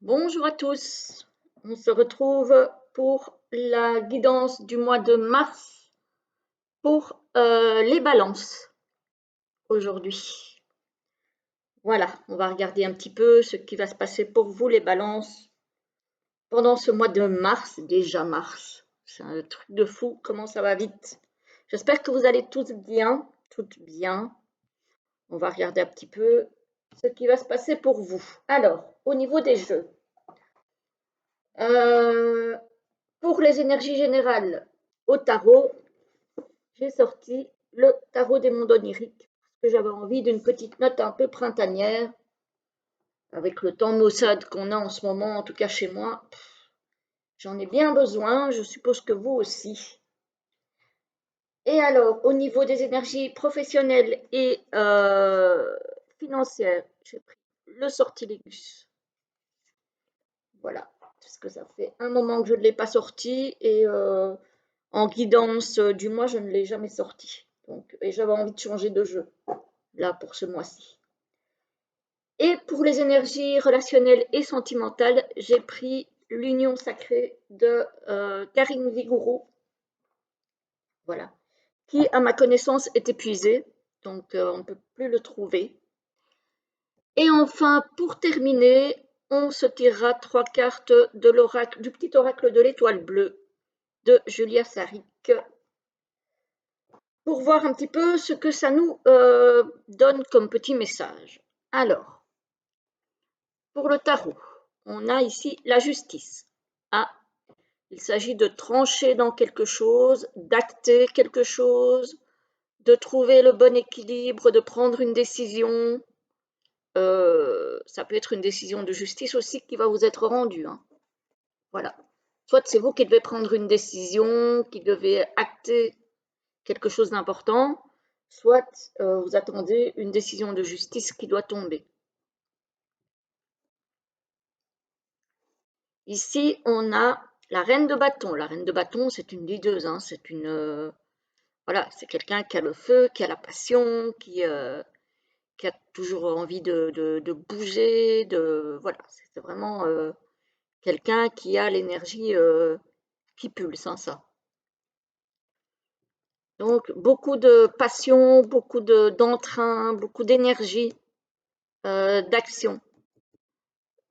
Bonjour à tous, on se retrouve pour la guidance du mois de mars pour les balances aujourd'hui. Voilà, on va regarder un petit peu ce qui va se passer pour vous les balances pendant ce mois de mars, déjà mars. C'est un truc de fou, comment ça va vite. J'espère que vous allez tous bien, toutes bien. On va regarder un petit peu ce qui va se passer pour vous. Alors, au niveau des jeux. Pour les énergies générales au tarot, j'ai sorti le tarot des mondes oniriques parce que j'avais envie d'une petite note un peu printanière. Avec le temps maussade qu'on a en ce moment, en tout cas chez moi, j'en ai bien besoin, je suppose que vous aussi. Et alors, au niveau des énergies professionnelles et financières, j'ai pris le sortilégus. Voilà, parce que ça fait un moment que je ne l'ai pas sorti et en guidance du mois, je ne l'ai jamais sorti. Donc, et j'avais envie de changer de jeu, là, pour ce mois-ci. Et pour les énergies relationnelles et sentimentales, j'ai pris l'union sacrée de Karine Vigourou, voilà, qui, à ma connaissance, est épuisé, donc on ne peut plus le trouver. Et enfin, pour terminer, on se tirera 3 cartes de l'oracle, du petit oracle de l'étoile bleue de Julia Saric, pour voir un petit peu ce que ça nous donne comme petit message. Alors, pour le tarot, on a ici la justice. Ah, il s'agit de trancher dans quelque chose, d'acter quelque chose, de trouver le bon équilibre, de prendre une décision. Ça peut être une décision de justice aussi qui va vous être rendue, hein. Voilà. Soit c'est vous qui devez prendre une décision, qui devez acter quelque chose d'important, soit vous attendez une décision de justice qui doit tomber. Ici, on a la reine de bâton. La reine de bâton, c'est une leaduse, hein, c'est une voilà, c'est quelqu'un qui a le feu, qui a la passion, qui a toujours envie de bouger, voilà, c'est vraiment quelqu'un qui a l'énergie qui pulse, hein, ça. Donc, beaucoup de passion, beaucoup d'entrain, beaucoup d'énergie, d'action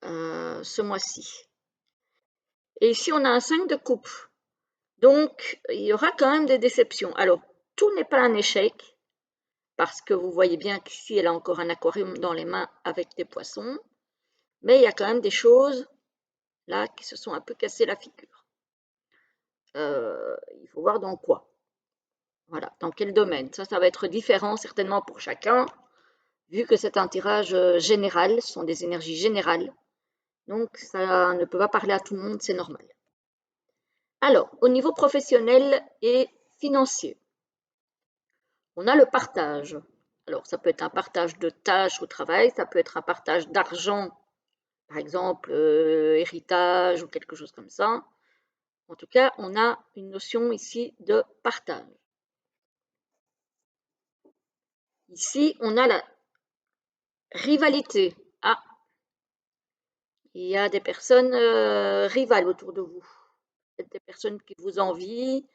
ce mois-ci. Et ici, on a un 5 de coupe. Donc, il y aura quand même des déceptions. Alors, tout n'est pas un échec, parce que vous voyez bien qu'ici, elle a encore un aquarium dans les mains avec des poissons. Mais il y a quand même des choses, là, qui se sont un peu cassées la figure. Il faut voir dans quoi. Voilà, dans quel domaine. Ça va être différent certainement pour chacun, vu que c'est un tirage général, ce sont des énergies générales. Donc, ça ne peut pas parler à tout le monde, c'est normal. Alors, au niveau professionnel et financier, on a le partage. Alors, ça peut être un partage de tâches au travail, ça peut être un partage d'argent, par exemple, héritage ou quelque chose comme ça. En tout cas, on a une notion ici de partage. Ici, on a la rivalité. Ah, il y a des personnes rivales autour de vous. Des personnes qui vous envient,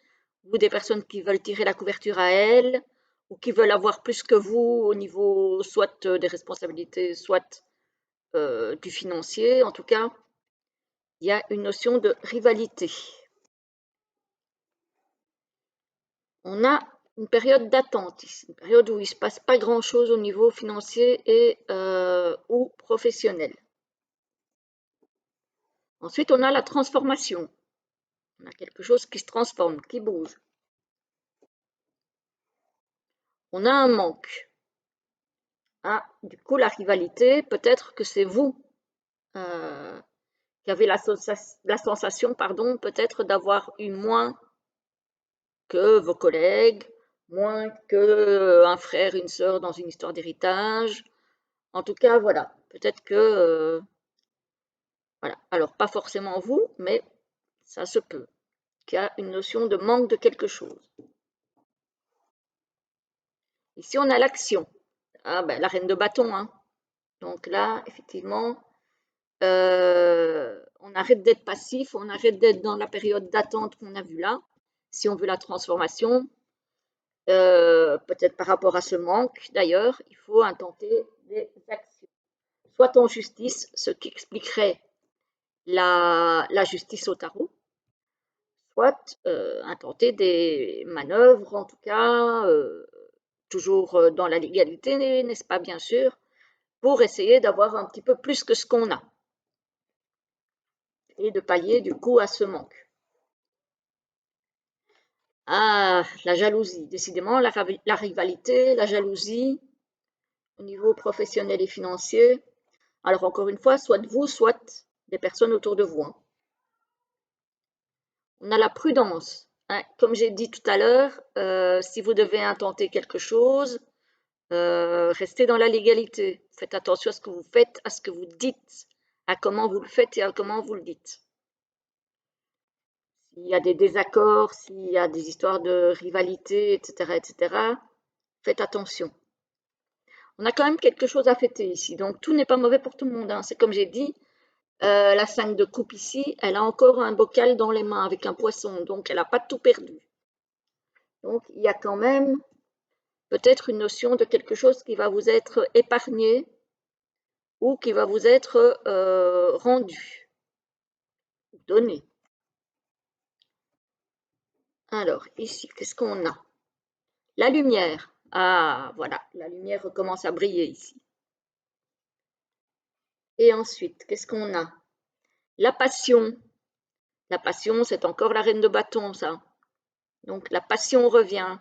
ou des personnes qui veulent tirer la couverture à elles, ou qui veulent avoir plus que vous au niveau soit des responsabilités, soit du financier. En tout cas, il y a une notion de rivalité. On a une période d'attente, une période où il ne se passe pas grand-chose au niveau financier et ou professionnel. Ensuite, on a la transformation. On a quelque chose qui se transforme, qui bouge. On a un manque. Ah, du coup, la rivalité, peut-être que c'est vous qui avez la sensation, pardon, peut-être d'avoir eu moins que vos collègues, moins qu'un frère, une sœur dans une histoire d'héritage. En tout cas, voilà, peut-être que, voilà, alors pas forcément vous, mais ça se peut, qu'il y a une notion de manque de quelque chose. Ici, on a l'action. Ah ben, la reine de bâton, hein. Donc là, effectivement, On arrête d'être passif, on arrête d'être dans la période d'attente qu'on a vue là, si on veut la transformation. Peut-être par rapport à ce manque, d'ailleurs, il faut intenter des actions. Soit en justice, ce qui expliquerait la justice au tarot, soit intenter des manœuvres, en tout cas, toujours dans la légalité, n'est-ce pas, bien sûr, pour essayer d'avoir un petit peu plus que ce qu'on a et de pallier du coup à ce manque. Ah, la jalousie, décidément, la rivalité, la jalousie au niveau professionnel et financier. Alors encore une fois, soit vous, soit des personnes autour de vous, hein. On a la prudence, hein. Comme j'ai dit tout à l'heure, si vous devez intenter quelque chose, restez dans la légalité. Faites attention à ce que vous faites, à ce que vous dites, à comment vous le faites et à comment vous le dites. S'il y a des désaccords, s'il y a des histoires de rivalité, etc., faites attention. On a quand même quelque chose à fêter ici, donc tout n'est pas mauvais pour tout le monde, hein. C'est comme j'ai dit, la 5 de coupe ici, elle a encore un bocal dans les mains avec un poisson, donc elle n'a pas tout perdu. Donc il y a quand même peut-être une notion de quelque chose qui va vous être épargné ou qui va vous être rendu, donné. Alors ici, qu'est-ce qu'on a? La lumière. Ah, voilà, la lumière recommence à briller ici. Et ensuite, qu'est-ce qu'on a? La passion. La passion, c'est encore la reine de bâton, ça. Donc la passion revient,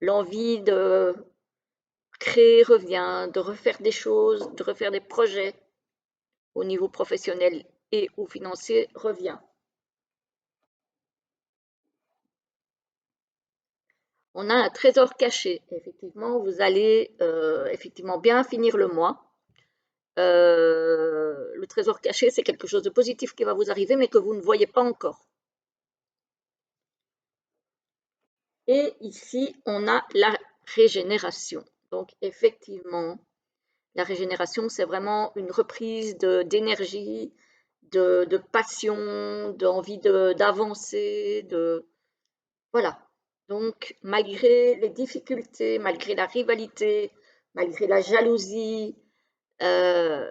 l'envie de créer revient, de refaire des choses, de refaire des projets au niveau professionnel et ou financier revient. On a un trésor caché. Effectivement, vous allez effectivement bien finir le mois. Le trésor caché, c'est quelque chose de positif qui va vous arriver, mais que vous ne voyez pas encore. Et ici, on a la régénération. Donc, effectivement, la régénération, c'est vraiment une reprise d'énergie, de passion, d'envie d'avancer, voilà. Donc, malgré les difficultés, malgré la rivalité, malgré la jalousie, euh,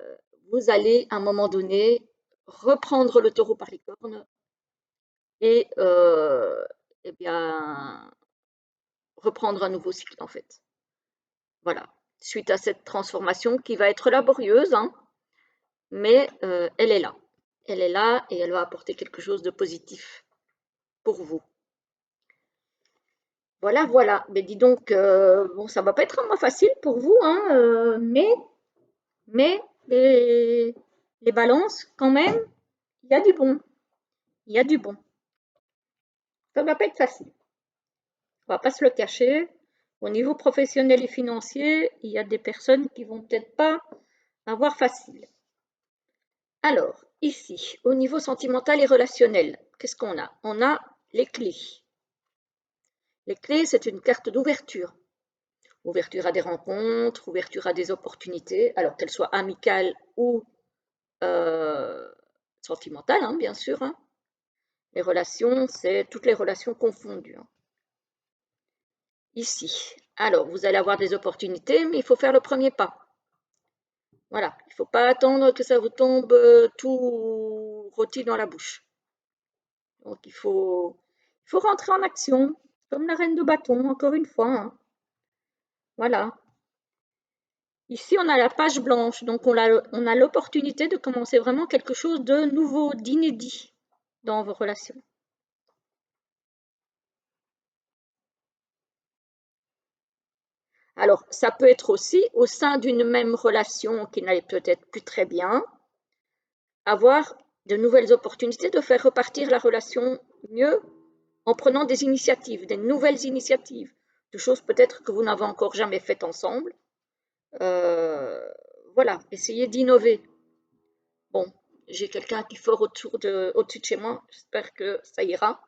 vous allez à un moment donné reprendre le taureau par les cornes et eh bien, reprendre un nouveau cycle en fait. Voilà. Suite à cette transformation qui va être laborieuse, hein, mais elle est là. Elle est là et elle va apporter quelque chose de positif pour vous. Voilà, voilà. Mais dis donc, bon, ça va pas être un mois facile pour vous, hein, mais les balances, quand même, il y a du bon. Il y a du bon. Ça va pas être facile. On va pas se le cacher. Au niveau professionnel et financier, il y a des personnes qui vont peut-être pas avoir facile. Alors, ici, au niveau sentimental et relationnel, qu'est-ce qu'on a? On a les clés. Les clés, c'est une carte d'ouverture. Ouverture à des rencontres, ouverture à des opportunités, alors qu'elles soient amicales ou sentimentales, hein, bien sûr, hein. Les relations, c'est toutes les relations confondues, hein. Ici, alors vous allez avoir des opportunités, mais il faut faire le premier pas. Voilà, il ne faut pas attendre que ça vous tombe tout rôti dans la bouche. Donc il faut rentrer en action, comme la reine de bâton, encore une fois, hein. Voilà. Ici, on a la page blanche, donc on a l'opportunité de commencer vraiment quelque chose de nouveau, d'inédit dans vos relations. Alors, ça peut être aussi au sein d'une même relation qui n'allait peut-être plus très bien, avoir de nouvelles opportunités de faire repartir la relation mieux en prenant des initiatives, des nouvelles initiatives, de choses peut-être que vous n'avez encore jamais faites ensemble. Voilà, essayez d'innover. Bon, j'ai quelqu'un qui est fort au-dessus de chez moi, j'espère que ça ira.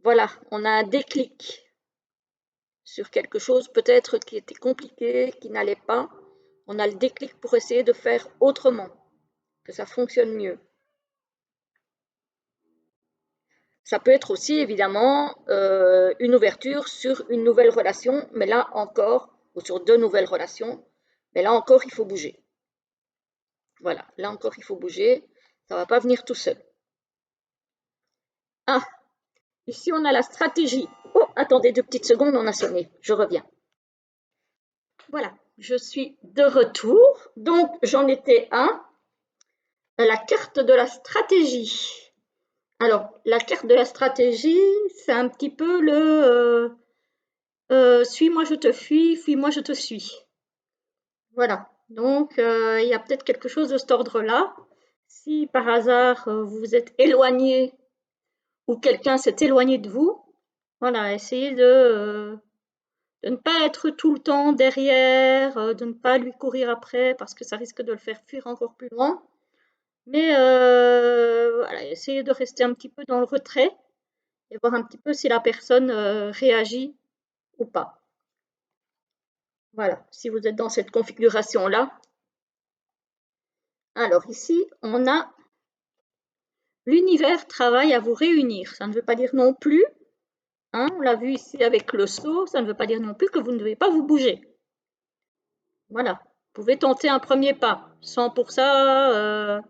Voilà, on a un déclic sur quelque chose peut-être qui était compliqué, qui n'allait pas. On a le déclic pour essayer de faire autrement. que ça fonctionne mieux. Ça peut être aussi évidemment une ouverture sur une nouvelle relation, mais là encore, ou sur deux nouvelles relations, mais là encore, il faut bouger. Voilà, là encore, il faut bouger, ça ne va pas venir tout seul. Ah, ici on a la stratégie. Oh, attendez 2 petites secondes, on a sonné, je reviens. Voilà, je suis de retour, donc j'en étais à la carte de la stratégie. Alors, la carte de la stratégie, c'est un petit peu le suis-moi, je te fuis, fuis-moi, je te suis. Voilà, donc il y a peut-être quelque chose de cet ordre-là. Si par hasard vous vous êtes éloigné ou quelqu'un s'est éloigné de vous, voilà, essayez de ne pas être tout le temps derrière, de ne pas lui courir après parce que ça risque de le faire fuir encore plus loin. Mais voilà, essayez de rester un petit peu dans le retrait et voir un petit peu si la personne réagit ou pas. Voilà, si vous êtes dans cette configuration-là. Alors ici, on a l'univers travaille à vous réunir. Ça ne veut pas dire non plus, hein, on l'a vu ici avec le saut, ça ne veut pas dire non plus que vous ne devez pas vous bouger. Voilà, vous pouvez tenter un premier pas, sans pour ça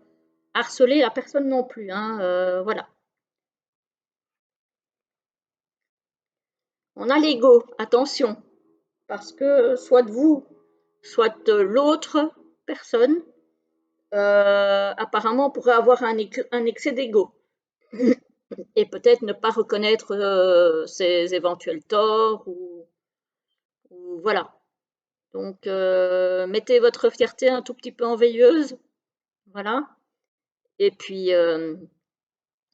harceler la personne non plus, hein, voilà. On a l'ego, attention, parce que soit de vous, soit de l'autre personne, apparemment on pourrait avoir un excès d'ego et peut-être ne pas reconnaître ses éventuels torts ou voilà. Donc mettez votre fierté un tout petit peu en veilleuse, voilà. Et puis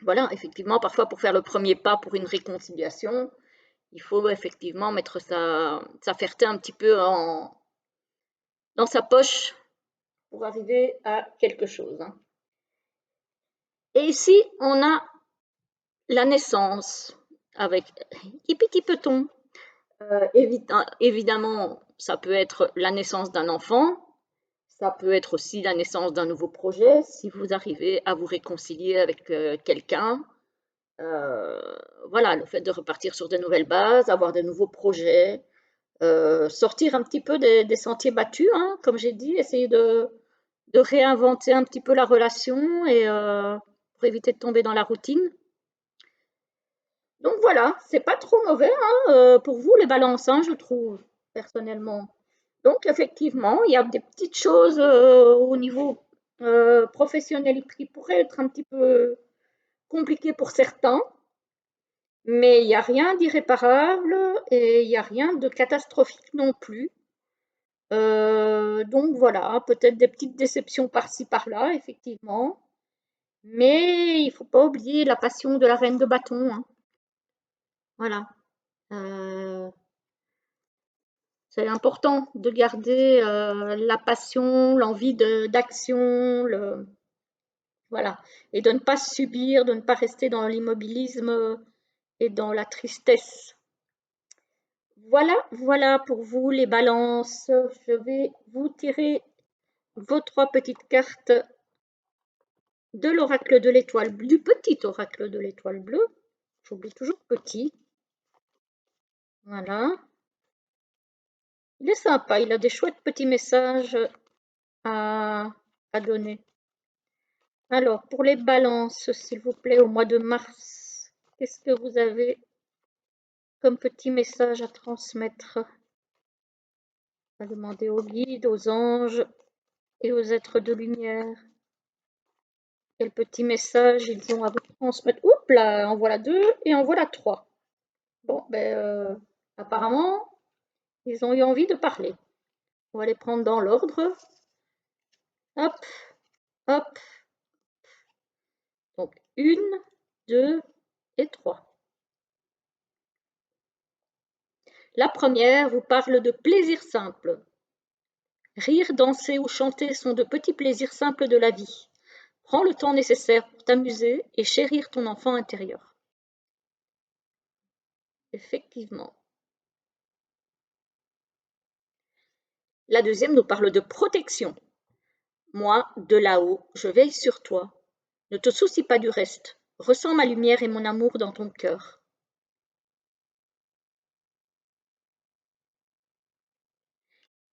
voilà, effectivement, parfois pour faire le premier pas pour une réconciliation, il faut effectivement mettre sa fierté un petit peu dans sa poche pour arriver à quelque chose, hein. Et ici, on a la naissance avec qui peut-on évidemment, ça peut être la naissance d'un enfant, ça peut être aussi la naissance d'un nouveau projet, si vous arrivez à vous réconcilier avec quelqu'un. Voilà, le fait de repartir sur de nouvelles bases, avoir de nouveaux projets, sortir un petit peu des sentiers battus, hein, comme j'ai dit, essayer de réinventer un petit peu la relation et pour éviter de tomber dans la routine. Donc voilà, c'est pas trop mauvais hein, pour vous les balances, hein, je trouve, personnellement. Donc effectivement, il y a des petites choses au niveau professionnel qui pourraient être un petit peu compliquées pour certains, mais il n'y a rien d'irréparable et il n'y a rien de catastrophique non plus. Donc voilà, peut-être des petites déceptions par-ci par-là, effectivement. Mais il ne faut pas oublier la passion de la reine de bâton, hein. Voilà. C'est important de garder la passion, l'envie d'action, voilà, et de ne pas subir, de ne pas rester dans l'immobilisme et dans la tristesse. Voilà, voilà pour vous les balances. Je vais vous tirer vos 3 petites cartes de l'oracle de l'étoile, du petit oracle de l'étoile bleue. J'oublie toujours petit. Voilà. Il est sympa, il a des chouettes petits messages à donner. Alors, pour les balances, s'il vous plaît, au mois de mars, qu'est-ce que vous avez comme petit message à transmettre? On va demander aux guides, aux anges et aux êtres de lumière. Quel petit message ils ont à vous transmettre? Oups là, en voilà 2 et en voilà 3. Bon, ben, apparemment, ils ont eu envie de parler. On va les prendre dans l'ordre. Hop, hop. Donc, 1, 2 et 3. La première vous parle de plaisir simple. Rire, danser ou chanter sont de petits plaisirs simples de la vie. Prends le temps nécessaire pour t'amuser et chérir ton enfant intérieur. Effectivement. La deuxième nous parle de protection. Moi, de là-haut, je veille sur toi. Ne te soucie pas du reste. Ressens ma lumière et mon amour dans ton cœur.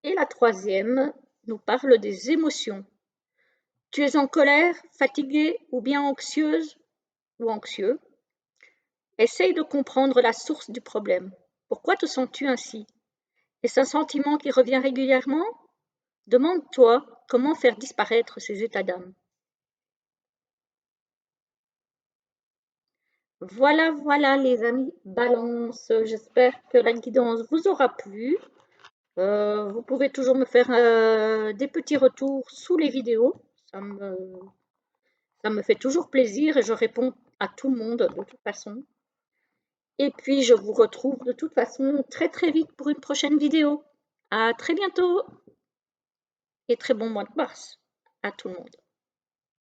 Et la troisième nous parle des émotions. Tu es en colère, fatiguée ou bien anxieuse ou anxieux. Essaye de comprendre la source du problème. Pourquoi te sens-tu ainsi? Est-ce un sentiment qui revient régulièrement? Demande-toi comment faire disparaître ces états d'âme. Voilà, voilà les amis, balance. J'espère que la guidance vous aura plu. Vous pouvez toujours me faire des petits retours sous les vidéos. Ça me, ça me fait toujours plaisir et je réponds à tout le monde de toute façon. Et puis je vous retrouve de toute façon très très vite pour une prochaine vidéo. À très bientôt et très bon mois de mars à tout le monde.